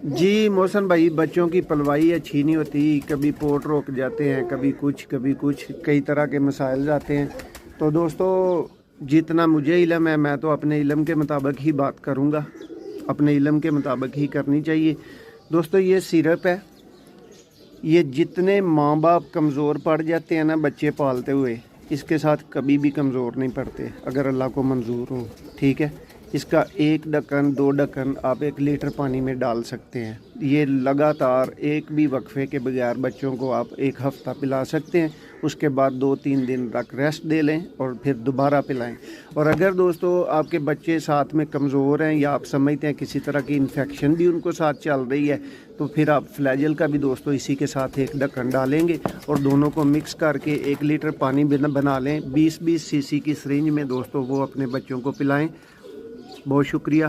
जी मोहसन भाई, बच्चों की पलवाई अच्छी नहीं होती, कभी पोट रोक जाते हैं, कभी कुछ, कई तरह के मसाइल आते हैं। तो दोस्तों, जितना मुझे इल्म है मैं तो अपने इल्म के मुताबिक ही बात करूँगा, अपने इल्म के मुताबिक ही करनी चाहिए। दोस्तों ये सिरप है, ये जितने माँ बाप कमज़ोर पड़ जाते हैं ना बच्चे पालते हुए, इसके साथ कभी भी कमज़ोर नहीं पड़ते अगर अल्लाह को मंजूर हो। ठीक है, इसका 1 ढक्कन 2 ढक्कन आप 1 लीटर पानी में डाल सकते हैं। ये लगातार एक भी वक्फे के बगैर बच्चों को आप 1 हफ़्ता पिला सकते हैं। उसके बाद 2-3 दिन तक रेस्ट दे लें और फिर दोबारा पिलाएं। और अगर दोस्तों आपके बच्चे साथ में कमज़ोर हैं या आप समझते हैं किसी तरह की इन्फेक्शन भी उनको साथ चल रही है, तो फिर आप फ्लैजल का भी दोस्तों इसी के साथ 1 ढक्कन डालेंगे और दोनों को मिक्स करके 1 लीटर पानी बना लें। 20-20 सीसी की सिरिंज में दोस्तों वो अपने बच्चों को पिलाएं। बहुत शुक्रिया।